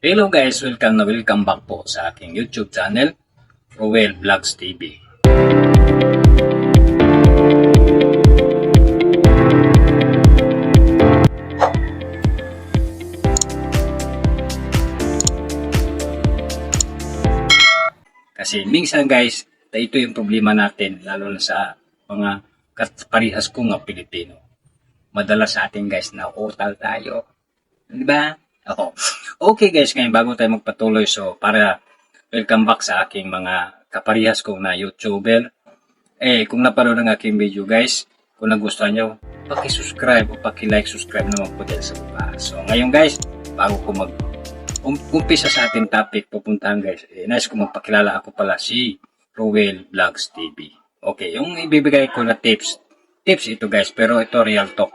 Hello guys, welcome back po sa aking YouTube channel, Rowell Vlogs TV. Kasi minsan guys, ito yung problema natin, lalo na sa mga parehas kong mga Pilipino. Madalas sa atin guys na utal tayo. Di ba? Oo. Okay guys, ngayon bago tayo magpatuloy, so para welcome back sa aking mga kaparehas kong na YouTuber. Kung napanood ang aking video guys, kung nagustuhan nyo, paki-subscribe o paki-like, subscribe naman po dyan sa baba. So ngayon guys, bago ko umpisa sa ating topic, pupuntahan guys, nice ko magpakilala, ako pala si Rowell Vlogs TV. Okay, yung ibibigay ko na tips ito guys, pero ito real talk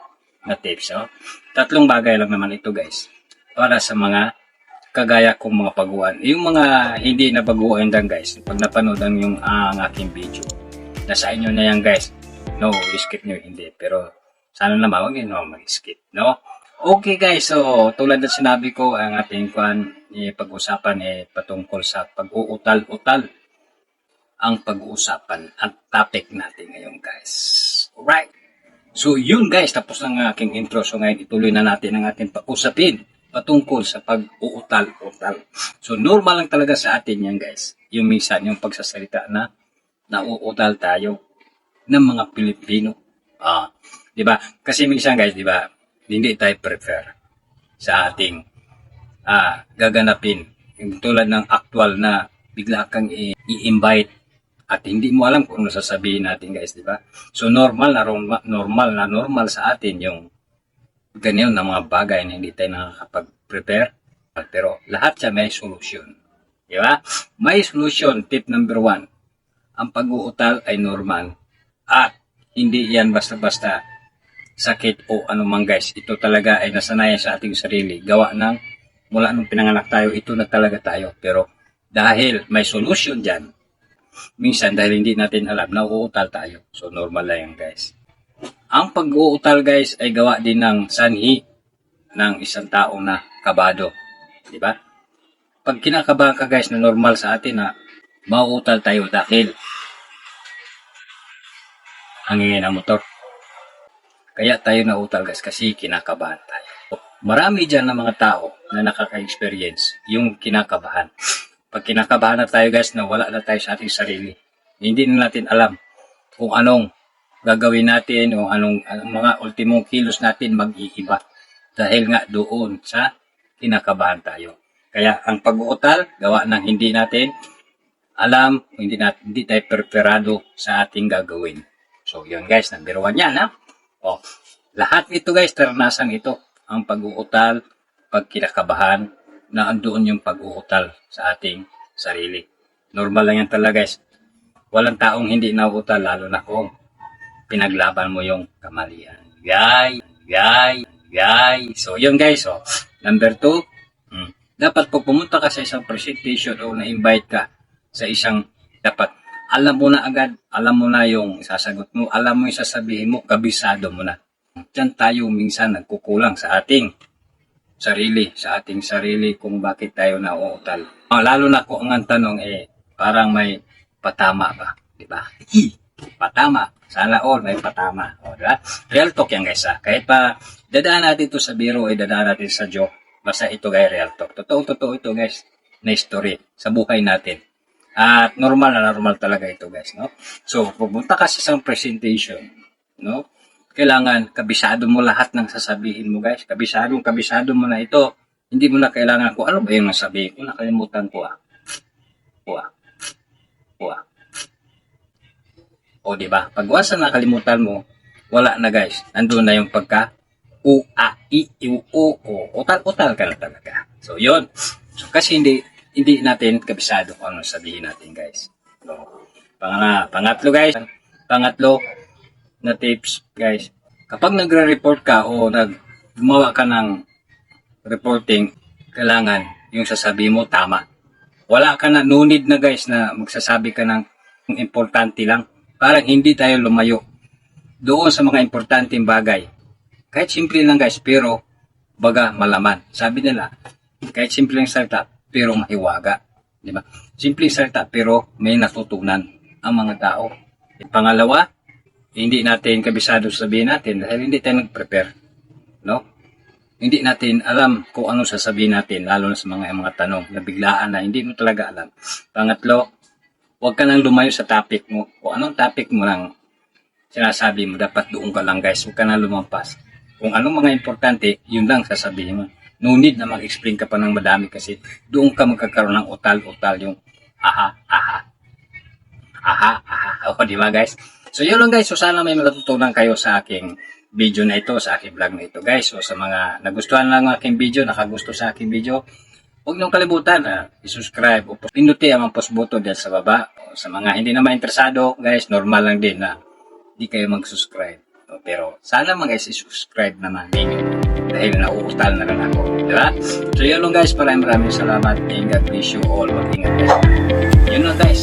na tips. Tatlong bagay lang naman ito guys, para sa mga kagaya kong mga baguhan. Yung mga hindi na baguhan lang guys, pag napanood yung aking video, nasa inyo na yan guys. No, skip nyo hindi, pero sana naman huwag nyo mag-skip, no? Okay guys, so tulad na sinabi ko, ang ating pag-usapan patungkol sa pag-uutal-utal ang pag-uusapan at topic natin ngayon guys. Alright. So yun guys, tapos ng aking intro. So ngayon ituloy na natin ang ating pag-usapin patungkol sa pag-uutal-utal. So normal lang talaga sa atin yan guys. Yung minsan yung pagsasalita na nauutal tayo ng mga Pilipino. Di ba? Kasi minsan guys, di ba, hindi tayo prefer sa ating gaganapin. Yung tulad ng actual na bigla kang i-invite at hindi mo alam kung ano sasabihin natin guys, di ba? So normal sa atin yung ganyan na mga bagay na hindi tayo nakakapag-prepare. Pero lahat siya may solusyon. Di ba? May solusyon. Tip number 1. Ang pag-uutal ay normal. At hindi yan basta-basta sakit o anumang guys. Ito talaga ay nasanayan sa ating sarili. Gawa ng mula nung pinanganak tayo, ito na talaga tayo. Pero dahil may solusyon dyan, minsan dahil hindi natin alam, nauutal tayo. So normal lang yan guys. Ang pag-uutal guys ay gawa din ng sanhi ng isang tao na kabado. Diba? Pag kinakabahan ka guys na normal sa atin na mauutal tayo dahil hangingin ang motor. Kaya tayo nauutal guys kasi kinakabahan tayo. Marami dyan na mga tao na nakaka-experience yung kinakabahan. Pag kinakabahan na tayo guys na wala na tayo sa ating sarili, hindi na natin alam kung anong gagawin natin o anong mga ultimong kilos natin mag-iiba. Dahil nga doon sa kinakabahan tayo. Kaya ang pag-uutal, gawa ng hindi natin alam, hindi tayo preparado sa ating gagawin. So yun guys, number 1 yan ha. Lahat ito guys, naranasan ito. Ang pag-uutal, pag kinakabahan, na andoon yung pag-uutal sa ating sarili. Normal lang yan talaga guys. Walang taong hindi nauutal, lalo na kung pinaglaban mo yung kamalian. So yun guys. Number 2, dapat pag pumunta ka sa isang presentation o na-invite ka sa isang, dapat alam mo na agad, alam mo na yung sasagot mo, alam mo yung sasabihin mo, kabisado mo na. Diyan tayo minsan nagkukulang sa ating sarili kung bakit tayo nauutal. Lalo na kung ang tanong parang may patama ba, di ba? Patama. Sana all may patama. Diba? Real talk yan guys. Kahit pa dadaan natin ito sa biro, dadaan natin sa joke. Basta ito guys, real talk. Totoo ito guys, na history sa buhay natin. At normal talaga ito guys, no? So, pupunta ka sa isang presentation, no? Kailangan kabisado mo lahat ng sasabihin mo guys. Kabisado mo na ito. Hindi mo na kailangan kung ano ba yung nasabihin ko. Nakalimutan ko O diba? Pag once na nakalimutan mo, wala na guys. Nandun na yung pagka utal ka na talaga. So yun. So, kasi hindi natin kabisado kung ano sabihin natin guys. So, pangatlo guys. Na tips guys, kapag nagre-report ka o gumawa ka ng reporting, kailangan yung sasabihin mo tama. Wala ka na, no need na guys na magsasabi ka ng importante lang. Parang hindi tayo lumayo doon sa mga importanteng bagay. Kahit simple lang guys, pero baga malaman. Sabi nila, Kahit simpleng salita, pero mahiwaga. Di ba? Simpleng salita, pero may natutunan ang mga tao. Pangalawa, hindi natin kabisado sabihin natin dahil hindi tayo nag-prepare. No? Hindi natin alam kung ano sasabihin natin, lalo na sa mga tanong na biglaan na hindi mo talaga alam. Pangatlo, huwag ka nang lumayo sa topic mo. Kung anong topic mo lang sinasabi mo, dapat doon ka lang guys. Huwag ka nang lumampas. Kung anong mga importante, yun lang sasabihin mo. No need na mag-explain ka pa ng madami kasi doon ka magkakaroon ng utal-utal yung aha. O, di ba guys? So, yun lang guys. So, sana may matutunan kayo sa aking video na ito, sa aking vlog na ito guys. So, sa mga nagustuhan lang ang aking video, nakagusto sa aking video, huwag niyong kalimutan na i-subscribe o pinduti ang post button dyan sa baba. O, sa mga hindi naman interesado guys, normal lang din na hindi kayo mag-subscribe. Pero sana mga guys i-subscribe naman dahil nauutal na rin ako, diba? So yun lang guys, maraming salamat and God bless you all. Mag-ingat guys. Yun lang guys.